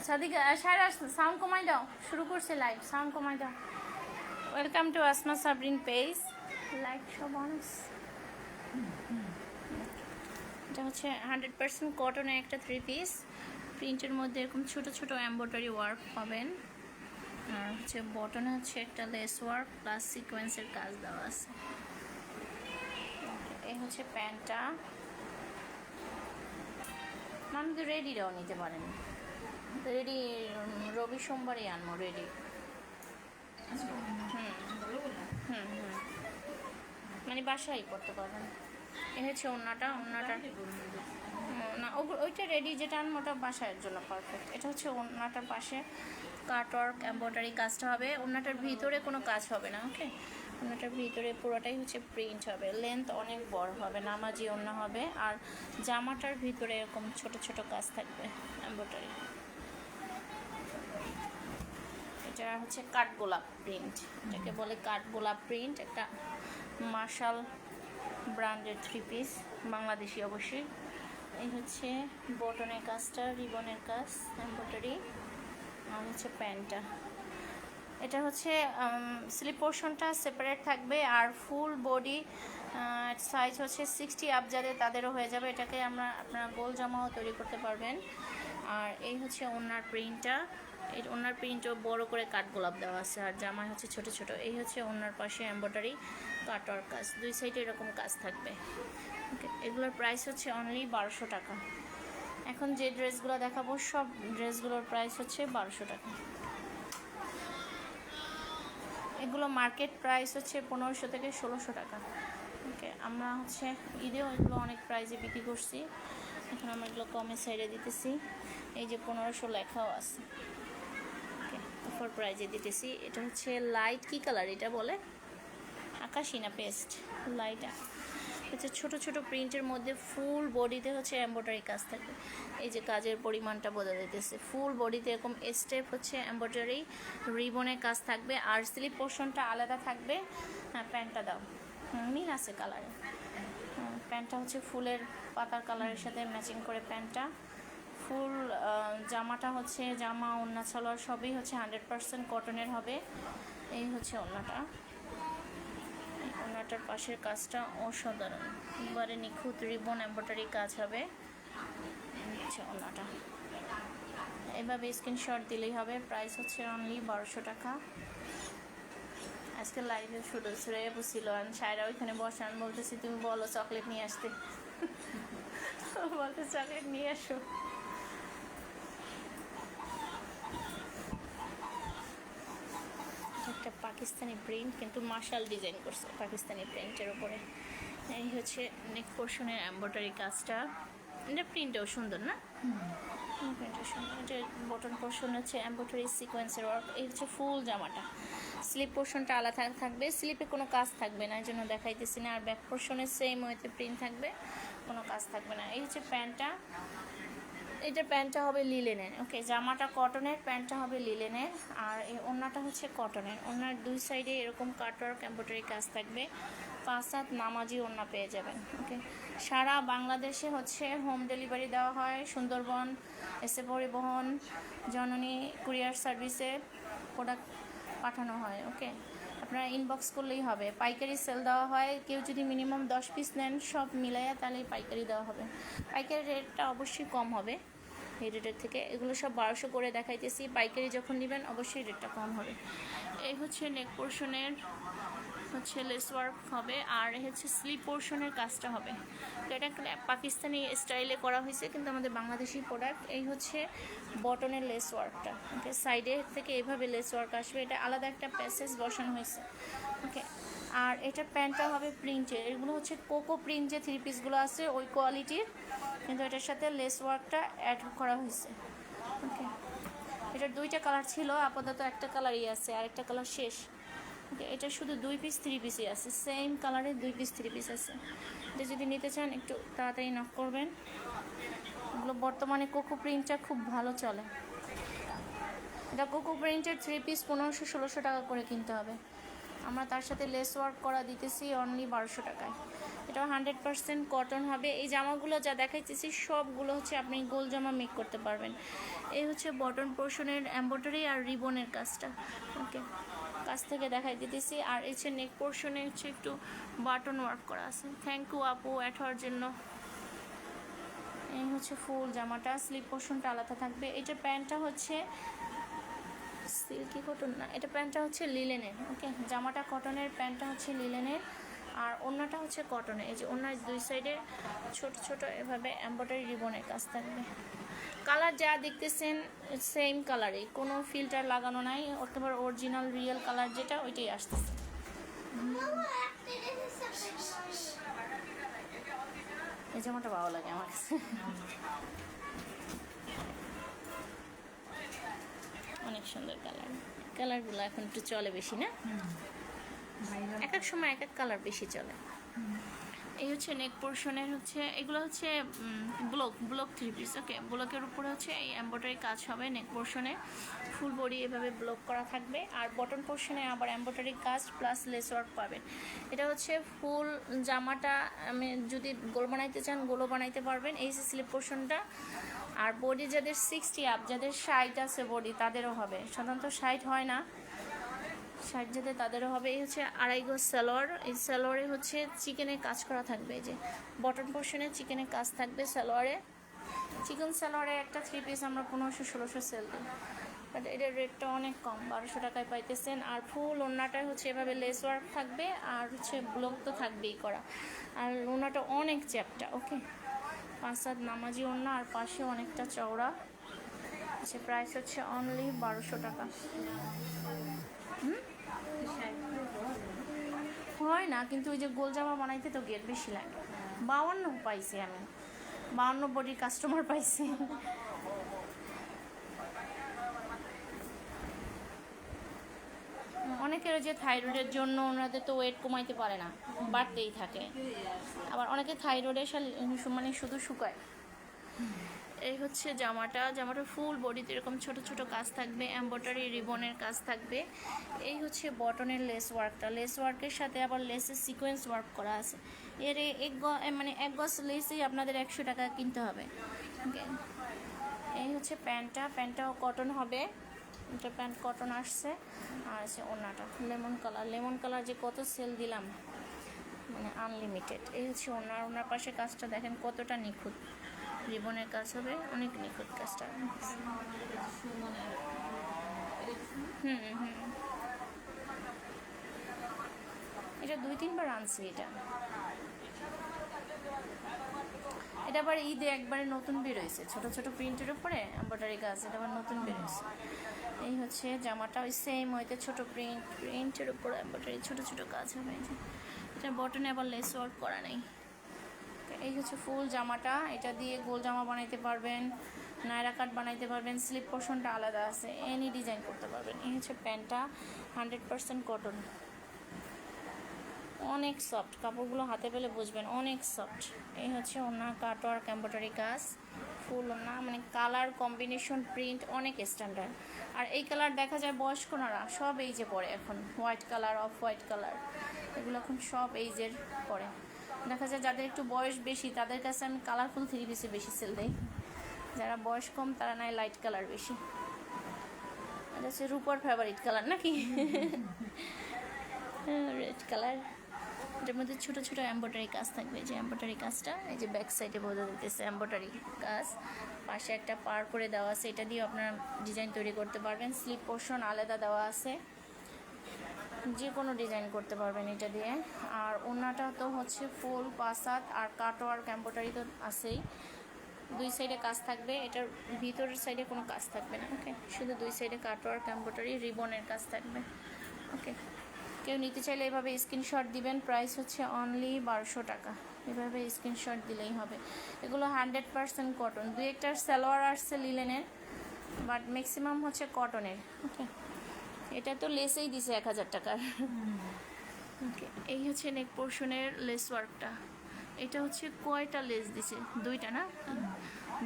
সাদিক সারা sound কমাই দাও, শুরু করছে লাইভ, সাউন্ড কমাই দাও। Welcome to Asma Sabrin page, like সব অনেস। এটা হচ্ছে 100% কটনের একটা 3 পিস, প্রিন্টের মধ্যে এরকম ছোট ছোট এমব্রয়ডারি ওয়ার্ক পাবেন। আর হচ্ছে বটনে হচ্ছে একটা লেস ওয়ার্ক প্লাস সিকোয়েন্সের কাজ দেওয়া আছে। এই হচ্ছে প্যান্টটা, আমি তো রেডিটাও নিতে পারেন, রেডি রবি সোমবারই আনবো রেডি। মানে বাসায় করতে পারবেন। এই হচ্ছে ওড়নাটা না ওইটা রেডি যেটা আনবো ওটা বাসায়ের জন্য পারফেক্ট। এটা হচ্ছে ওড়নাটার পাশে কাটওয়ার্ক এমব্রয়ডারি কাজটা হবে, ওড়নাটার ভিতরে কোনো কাজ হবে না। ওকে, ওড়নাটার ভিতরে পুরোটাই হচ্ছে প্রিন্ট হবে, লেন্থ অনেক বড় হবে, নামাজি ওড়না হবে। আর জামাটার ভিতরে এরকম ছোট ছোট কাজ থাকবে এমব্রয়ডারি। এটা হচ্ছে কাঠগোলাপ প্রিন্ট, এটাকে বলে কাঠগোলাপ প্রিন্ট। একটা মার্শাল ব্র্যান্ডের 3 পিস, বাংলাদেশি অবশ্যই। এই হচ্ছে বটনের কাজটা, রিবনের কাজ এমব্রয়ডারি। আর হচ্ছে প্যান্টটা, এটা হচ্ছে স্লিপ পোর্শনটা সেপারেট থাকবে আর ফুল বডি সাইজ হচ্ছে 60 আপ, যাদের তাদেরও হয়ে যাবে। এটাকে আপনারা গোল জামাও তৈরি করতে পারবেন। আর এই হচ্ছে ওড়নার প্রিন্টটা, এই ওড়নার প্রিন্টও বড় করে কাঠগোলাপ দেওয়া আছে, আর জামায় হচ্ছে ছোট ছোট। এই হচ্ছে ওড়নার পাশে এমব্রয়ডারি কাটওয়ার্ক কাজ, দুই সাইডে এরকম কাজ থাকবে। ওকে, এগুলোর প্রাইস হচ্ছে অনলি 1200 টাকা। এখন যে ড্রেসগুলো দেখাবো সব ড্রেসগুলোর প্রাইস হচ্ছে 1200 টাকা। এগুলো মার্কেট প্রাইস হচ্ছে 1500 থেকে 1600 টাকা। ওকে, আমরা হচ্ছে ঈদেও এগুলো অনেক প্রাইসে বিক্রি করছি, এখন আমরা এগুলো কমে সাইডে দিতেছি। এই যে 1500 লেখাও আছে। ওকে, অফার প্রাইজে দিতেছি। এটা হচ্ছে লাইট কি কালার এটা বলে, আকাশি না পেস্ট, লাইট হচ্ছে ছোট ছোট প্রিন্টের মধ্যে ফুল বডিতে হচ্ছে এমব্রয়ডারি কাজ থাকবে। এই যে কাজের পরিমাণটা বোঝা যাইতেছে, ফুল বডিতে এরকম স্টেপ হচ্ছে এমব্রয়ডারি রিবনের কাজ থাকবে। আর স্লিপ পোর্শনটা আলাদা থাকবে। হ্যাঁ, প্যান্টটা দাও, মিল আছে কালারে। প্যান্টটা হচ্ছে ফুলের পাতার কালারের সাথে ম্যাচিং করে প্যান্টটা। ফুল জামাটা হচ্ছে জামা ওড়না সালোয়ার সবই হচ্ছে 100% কটনের হবে। এই হচ্ছে ওড়নাটা, ওড়নাটার পাশের কাজটা অসাধারণ, এবারে নিখুঁত রিবন এমব্রয়ডারি কাজ হবে। হচ্ছে ওড়নাটা, এভাবে স্ক্রিনশট দিলেই হবে। প্রাইস হচ্ছে অনলি 1200 টাকা। আজকে লাইভে শুধু শ্রেয়া বসছিল, আমি সায়রা ওইখানে বসান, বলতেছি তুমি বলো চকলেট নিয়ে আসতে, বলতে চকলেট নিয়ে আসো। একটা পাকিস্তানি প্রিন্ট, কিন্তু মার্শাল ডিজাইন করছে পাকিস্তানি প্রিন্টের উপরে। এই হচ্ছে নেক পোর্শনের এমব্রয়ডারি কাজটা, এটা প্রিন্টটাও সুন্দর না, প্রিন্টটা সুন্দর। এটা বটন পোর্শন হচ্ছে এমব্রয়ডারি সিকোয়েন্সের ওয়ার্ক। এই হচ্ছে ফুল জামাটা, স্লিপ পোর্শনটা আলাদা থাকবে, স্লিপে কোনো কাজ থাকবে না, এই জন্য দেখাইতেছি না। আর ব্যাক পোর্শনে সেম ওয়েতে প্রিন্ট থাকবে, কোনো কাজ থাকবে না। এই হচ্ছে প্যান্টটা, এটা প্যান্টটা হবে লিলেনের। ওকে, জামাটা কটনের, প্যান্টটা হবে লিলেনের। আর এই ওড়নাটা হচ্ছে কটনের, ওড়নার দুই সাইডে এরকম কাটওয়ার্ক এমব্রয়ডারি কাজ থাকবে। 5 হাত নামাজি ওড়না পেয়ে যাবেন। ওকে, সারা বাংলাদেশে হচ্ছে হোম ডেলিভারি দেওয়া হয়, সুন্দরবন এসে পরিবহন, জননী কুরিয়ার সার্ভিসে প্রোডাক্ট পাঠানো হয়। ওকে, আপনারা ইনবক্স করলেই হবে। পাইকারি সেল দেওয়া হয়, কেউ যদি মিনিমাম 10 পিস নেন সব মিলাইয়া তাহলে পাইকারি দেওয়া হবে। পাইকারি রেটটা অবশ্যই কম হবে এই রেটের থেকে। এগুলো সব 1200 করে দেখাইতেছি, পাইকারি যখন নেবেন অবশ্যই রেটটা কম হবে। এই হচ্ছে নেক পোর্শনের হচ্ছে লেস ওয়ার্ক হবে, আর হচ্ছে স্লিপ পোর্শনের কাজটা হবে। তো এটা পাকিস্তানি স্টাইলে করা হয়েছে, কিন্তু আমাদের বাংলাদেশি প্রোডাক্ট। এই হচ্ছে বটনের লেস ওয়ার্কটা। ওকে, সাইডে থেকে এভাবে লেস ওয়ার্ক আসবে, এটা আলাদা একটা প্যাসেজ বসানো হয়েছে। ওকে, আর এটা প্যান্টটা হবে প্রিন্টের, এগুলো হচ্ছে কোকো প্রিন্ট যে 3 পিসগুলো আছে ওই কোয়ালিটির, কিন্তু এটার সাথে লেস ওয়ার্কটা অ্যাড করা হয়েছে। ওকে, এটার 2টা কালার ছিল, আপাতত একটা কালারই আছে, আরেকটা কালার শেষ। ওকে, এটা শুধু 2 পিস 3 পিসই আছে, সেম কালারের 2 পিস 3 পিস আছে। এটা যদি নিতে চান একটু তাড়াতাড়ি নক করবেন। এগুলো বর্তমানে কোকো প্রিন্টটা খুব ভালো চলে। এটা কোকো প্রিন্টের 3 পিস 1500-1600 টাকা করে কিনতে হবে। আমরা তার সাথে লেস ওয়ার্ক করা দিতেছি অনলি 1200 টাকায়। এটা 100% কটন হবে। এই জামাগুলো যা দেখাইতেছি সবগুলো হচ্ছে আপনি গোল জামা মেক করতে পারবেন। এই হচ্ছে বটন পোর্শনের এমব্রয়ডারি আর রিবনের কাজটা। ওকে, কাছ থেকে দেখাই দিতেছি। আর এই হচ্ছে নেক পোর্শনে হচ্ছে একটু বাটন ওয়ার্ক করা আছে। থ্যাংক ইউ আপু অ্যাড হওয়ার জন্য। এই হচ্ছে ফুল জামাটা, স্লিপ পোর্শনটা আলাদা থাকবে। এটার প্যান্টটা হচ্ছে সিল্কি কটন না, এটা প্যান্টটা হচ্ছে লিলেনের। ওকে, জামাটা কটনের, প্যান্টটা হচ্ছে লিলেনের, আর ওড়নাটা হচ্ছে কটনের। এই যে ওড়নার দুই সাইডে ছোট ছোট এভাবে এমব্রয়ডারি রিবনের কাজ থাকবে। কালার যা দেখতেছেন সেম কালারই, কোনো ফিল্টার লাগানো নাই, একেবারে অরিজিনাল রিয়েল কালার যেটা ওইটাই আসতেছে। এই জামাটা ভালো লাগে আমার কাছে, অনেক সুন্দর কালার। কালারগুলো এখন একটু চলে বেশি না, এক এক সময় এক এক কালার বেশি চলে। এই হচ্ছে নেক পোর্শনের হচ্ছে, এগুলো হচ্ছে ব্লক থ্রি পিস। ওকে, ব্লকের উপরে হচ্ছে এই এমব্রয়ডারি কাজ হবে। নেক পোর্শনে ফুল বডি এভাবে ব্লক করা থাকবে, আর বটন পোর্শনে আবার এমব্রয়ডারি কাজ প্লাস লেস ওয়ার্ক পাবেন। এটা হচ্ছে ফুল জামাটা, আমি যদি গোল বানাইতে চান গোলও বানাইতে পারবেন। এই স্লিপ পোর্শনটা। আর বডি যাদের 60 আপ, যাদের 60 আছে বডি, তাদেরও হবে। সাধারণত 60 হয় না, 60 যাদের তাদেরও হবে। এই হচ্ছে আড়াই গজ সালোয়ার। এই সালোয়ারে হচ্ছে চিকেনের কাজ করা থাকবে। এই যে বটন পোর্শনে চিকেনের কাজ থাকবে সালোয়ারে। চিকেন সালোয়ারে একটা থ্রি পিস আমরা 1500-1600 সেল দিই, বাট এটার রেটটা অনেক কম, 1200 টাকায় পাইতেছেন। আর ফুল ওড়নাটায় হচ্ছে এভাবে লেস ওয়ার্ক থাকবে, আর হচ্ছে ব্লক তো থাকবেই করা। আর ওড়নাটা অনেক চ্যাপটা। ওকে, 5-7 নামাজি ওড়না, আর পাশে অনেকটা চওড়া। আচ্ছা, প্রাইস হচ্ছে অনলি 1200 টাকা। হয় না, কিন্তু ওই যে গোল জামা বানাইতে তো গেট বেশি লাগে। 52 পাইছি আমি, 52 বডির কাস্টমার পাইছি। অনেকের যে থাইরয়েডের জন্য ওনাদের তো ওয়েট কমাইতে পারে না, বাড়তেই থাকে। আবার অনেকে থাইরয়েডে মানে শুধু শুকায়। এই হচ্ছে জামাটা ফুল বডিতে এরকম ছোট ছোট কাজ থাকবে, এমব্রয়ডারি রিবনের কাজ থাকবে। এই হচ্ছে বটনের লেস ওয়ার্কটা, লেস ওয়ার্কের সাথে আবার লেসের সিকোয়েন্স ওয়ার্ক করা আছে। এর এক গজ লেসেই আপনাদের 100 টাকা কিনতে হবে। ওকে, এই হচ্ছে প্যান্টটাও কটন হবে। এটা প্যান্ট কটন আসছে। আর আছে ওড়নাটা লেমন কালার যে কত সেল দিলাম, মানে আনলিমিটেড। এই হচ্ছে ওড়নার পাশে কাজটা দেখেন কতটা নিখুঁত, রিবনের কাজ হবে, অনেক নিখুঁত কাজটা। এটা 2-3 বার আনছি। এটা আবার ঈদে একবারে নতুন বেরোয়েছে, ছোট ছোট প্রিন্টের উপরে এমব্রয়ডারি কাজ, এটা আবার নতুন বেরোয়েছে। এই হচ্ছে জামাটা, ওই সেম হইতে ছোট প্রিন্টের উপর এমব্রয়ডারি ছোট ছোট কাজ হবে। এটা বটনে আবার লেস ওয়ার্ক করা নেই। এই হচ্ছে ফুল জামাটা, এটা দিয়ে গোল জামা বানাইতে পারবেন, নায়রা কাট বানাইতে পারবেন, স্লিপ পোর্শনটা আলাদা আছে, এনি ডিজাইন করতে পারবেন। এই হচ্ছে প্যান্টটা, 100% কটন, অনেক সফট, কাপড়গুলো হাতে পেলে বুঝবেন অনেক সফট। এই হচ্ছে ওনার কাটওয়ার্ক এমব্রয়ডারি কাজ, ফুল ওনা, মানে কালার কম্বিনেশন প্রিন্ট অনেক স্ট্যান্ডার্ড। আর এই কালার দেখা যায় বয়স্করা সব এইজে পরে এখন, white colour, off white colour, এগুলো এখন সব এইজের পরে। দেখা যায় যাদের একটু বয়স বেশি তাদের কাছে আমি কালারফুল থ্রি পিসে বেশি সেল দিই, যারা বয়স কম তারা নাই লাইট কালার বেশি। এটা হচ্ছে রূপর ফেভারিট কালার নাকি, রেড কালার। এটার মধ্যে ছোটো ছোটো এমব্রয়ডারি কাজ থাকবে, যে এমব্রয়ডারি কাজটা এই যে ব্যাক সাইডে বোঝা যেতেছে এমব্রয়ডারি কাজ, পাশে একটা পার করে দেওয়া আছে, এটা দিয়ে আপনারা ডিজাইন তৈরি করতে পারবেন। স্লিপ পোর্শন আলাদা দেওয়া আছে, যে কোনো ডিজাইন করতে পারবেন এটা দিয়ে। আর ওড়নাটা তো হচ্ছে ফুল 5-7, আর কাটওয়ার্ক এমব্রয়ডারি তো আছেই, দুই সাইডে কাজ থাকবে। এটার ভিতরের সাইডে কোনো কাজ থাকবে না। ওকে, শুধু দুই সাইডে কাটওয়ার্ক এমব্রয়ডারি রিবনের কাজ থাকবে। ওকে, কেউ নিতে চাইলে এভাবে স্ক্রিনশট দিবেন, প্রাইস হচ্ছে অনলি 1200 টাকা। এভাবে স্ক্রিনশট দিলেই হবে। এগুলো 100% কটন, দুই একটার সালোয়ার আসছে লিলেনের, বাট ম্যাক্সিমাম হচ্ছে কটনের। ওকে, এটা তো লেসেই দিছে 1000 টাকার। ওকে, এই হচ্ছে নেক পোর্শনের লেস ওয়ার্কটা। এটা হচ্ছে কয়টা লেস দিছে, দুইটা না,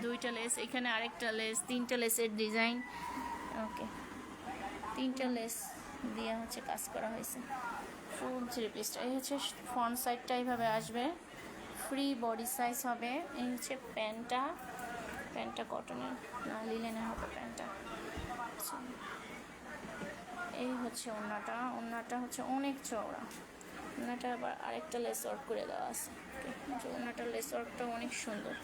দুইটা লেস, এখানে আরেকটা লেস, 3টা লেসের ডিজাইন। ওকে, 3টা লেস দিয়ে হচ্ছে কাজ করা হয়েছে। ফুল থ্রি পিসটা এই হচ্ছে ফ্রন্ট সাইডটা এইভাবে আসবে, ফ্রি বডি সাইজ হবে। এই হচ্ছে প্যান্টটা কটনের না লিলেনের হবে প্যান্টটা। এই হচ্ছে ওড়নাটা হচ্ছে অনেক চওড়া। ওড়নাটা আবার আরেকটা লেস ওয়ার্ক করে দেওয়া আছে। ওড়নাটার লেস ওয়ার্কটা অনেক সুন্দর।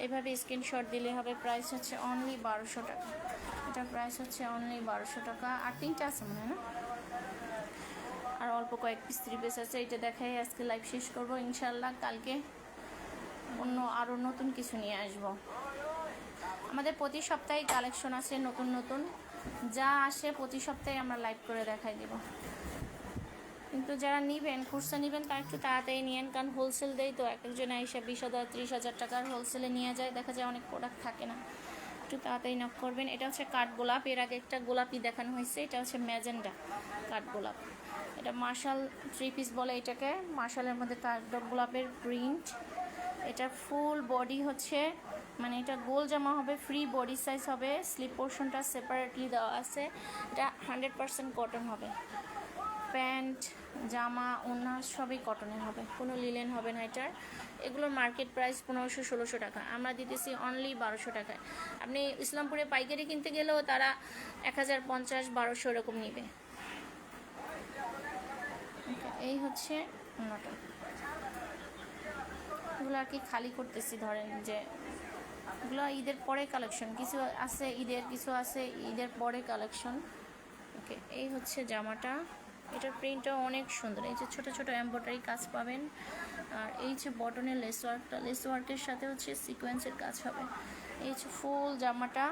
এইভাবে স্ক্রিনশট দিলে হবে। প্রাইস হচ্ছে অনলি 1200 টাকা। এটার প্রাইস হচ্ছে অনলি 1200 টাকা। আর 3টা আছে মনে হয় না, আর অল্প কয়েক পিস 3 পিস আছে। এটা দেখাই আজকে লাইভ শেষ করবো ইনশাল্লাহ। কালকে আরও নতুন কিছু নিয়ে আসবো। আমাদের প্রতি সপ্তাহে কালেকশন আছে নতুন নতুন, যা আসে প্রতি সপ্তাহে আমরা লাইভ করে দেখাই দেব। কিন্তু যারা নেবেন, খুচরা নেবেন, তারা একটু তাড়াতাড়ি নিয়েন, কারণ হোলসেল দেয় তো। এক একজন এসে 20,000 30,000 টাকার হোলসেলে নিয়ে যায়, দেখা যায় অনেক প্রোডাক্ট থাকে না। একটু তাড়াতাড়ি নক করবেন। এটা হচ্ছে কাঠ গোলাপ, এর আগে একটা গোলাপি দেখানো হয়েছে, এটা হচ্ছে ম্যাজেন্ডা কাঠ গোলাপ। এটা মার্শাল 3 পিস বলে এটাকে। মার্শালের মধ্যে কাঠ গোলাপের প্রিন্ট। এটা ফুল বডি হচ্ছে, মানে এটা গোল জামা হবে, ফ্রি বডি সাইজ হবে। স্লিপ পোর্শনটা সেপারেটলি দেওয়া আছে। এটা 100% কটন হবে। প্যান্ট জামা ওড়না সবই কটনের হবে, কোনো লিলেন হবে না এটার। এগুলোর মার্কেট প্রাইস 1500-1600 টাকা, আমরা দিতেছি অনলি 1200 টাকায়। আপনি ইসলামপুরে পাইকারি কিনতে গেলেও তারা 1050-1200 এরকম নেবে। এই হচ্ছে ওড়নাটা। এগুলো আর কি খালি করতেছি, ধরেন যে এগুলো ঈদের পরে কালেকশন, কিছু আছে ঈদের, কিছু আছে ঈদের পরে কালেকশন। ওকে, এই হচ্ছে জামাটা। এটার প্রিন্টটাও অনেক সুন্দর। এই যে ছোটো ছোটো এমব্রয়ডারি কাজ পাবেন। আর এই যে বটনের লেস ওয়ার্কটা, লেস ওয়ার্কের সাথে হচ্ছে সিকোয়েন্সের কাজ হবে। এই হচ্ছে ফুল জামাটা।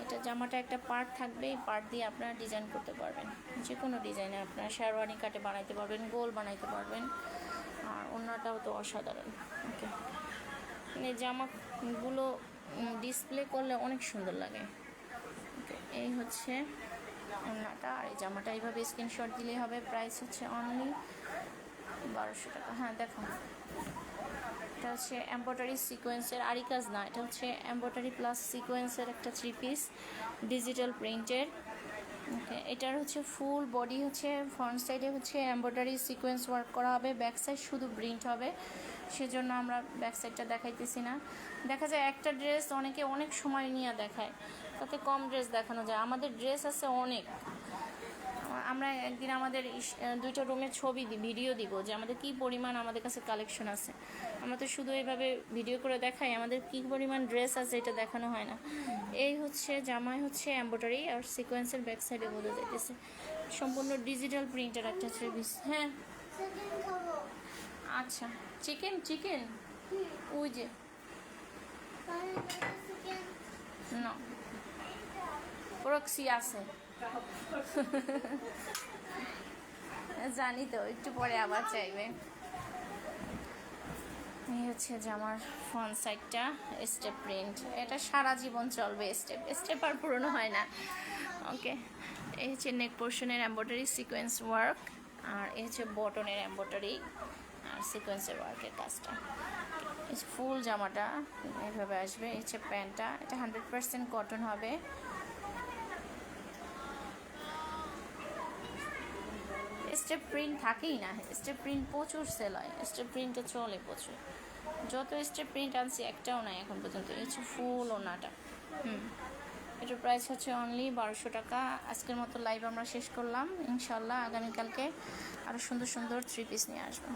এটা জামাটা একটা পার্ট থাকবে, এই পার্ট দিয়ে আপনারা ডিজাইন করতে পারবেন, যে কোনো ডিজাইনে আপনারা শেরওয়ানি কাটে বানাইতে পারবেন, গোল বানাইতে পারবেন। আর ওড়নাটাও তো অসাধারণ। ওকে, মানে জামাগুলো ডিসপ্লে করলে অনেক সুন্দর লাগে। ওকে, এই হচ্ছে ওড়নাটা। আর এই জামাটা এইভাবে স্ক্রিনশট দিলেই হবে। প্রাইস হচ্ছে অনলি 1200 টাকা। হ্যাঁ দেখো, এটা হচ্ছে এমব্রয়ডারি সিকোয়েন্সের, আরি কাজ না, এটা হচ্ছে এমব্রয়ডারি প্লাস সিকোয়েন্সের একটা 3 পিস ডিজিটাল প্রিন্টের। ওকে, এটার হচ্ছে ফুল বডি হচ্ছে ফ্রন্ট সাইডে হচ্ছে এমব্রয়ডারি সিকোয়েন্স ওয়ার্ক করা হবে, ব্যাক সাইড শুধু প্রিন্ট হবে, সেজন্য আমরা ব্যাক সাইডটা দেখাইতেছি না। দেখা যায় একটা ড্রেস অনেকে অনেক সময় নিয়ে দেখায়, তাতে কম ড্রেস দেখানো যায়। আমাদের ড্রেস আছে অনেক। আমরা একদিন আমাদের 2টা রুমের ছবি ভিডিও দিব, যে আমাদের কি পরিমাণ আমাদের কাছে কালেকশন আছে। আমরা তো শুধু এইভাবে ভিডিও করে দেখাই, আমাদের কি পরিমাণ ড্রেস আছে এটা দেখানো হয় না। এই হচ্ছে জামায় হচ্ছে এমব্রয়ডারি আর সিকোয়েন্সের ব্যাক সাইডে বোঝা যাইতেছে। সম্পূর্ণ ডিজিটাল প্রিন্টের একটা 3 পিস। হ্যাঁ আচ্ছা, চিকেন ওই যে না প্রক্সি আছে জানি তো, একটু পরে আবার চাইবে। এই হচ্ছে জামার ফ্রন্ট সাইডটা স্টেপ প্রিন্ট, এটা সারা জীবন চলবে। স্টেপ আর পুরনো হয় না। ওকে, এই হচ্ছে নেক পোর্শনের এমব্রয়ডারি সিকোয়েন্স ওয়ার্ক, আর এই হচ্ছে বটনের এমব্রয়ডারি আর সিকোয়েন্সের ওয়ার্কের কাজটা। ফুল জামাটা এইভাবে আসবে। এই হচ্ছে প্যান্টটা, এটা 100% কটন হবে। স্টেপ প্রিন্ট থাকেই না, স্টেপ প্রিন্ট প্রচুর সেল হয়, স্টেপ প্রিন্টে চলে প্রচুর। যত স্টেপ প্রিন্ট আনছি একটাও নাই এখন পর্যন্ত। এই হচ্ছে ফুল ওড়নাটা। এটার প্রাইস হচ্ছে অনলি 1200 টাকা। আজকের মতো লাইভ আমরা শেষ করলাম। ইনশাল্লাহ আগামীকালকে আরও সুন্দর সুন্দর 3 পিস নিয়ে আসবো।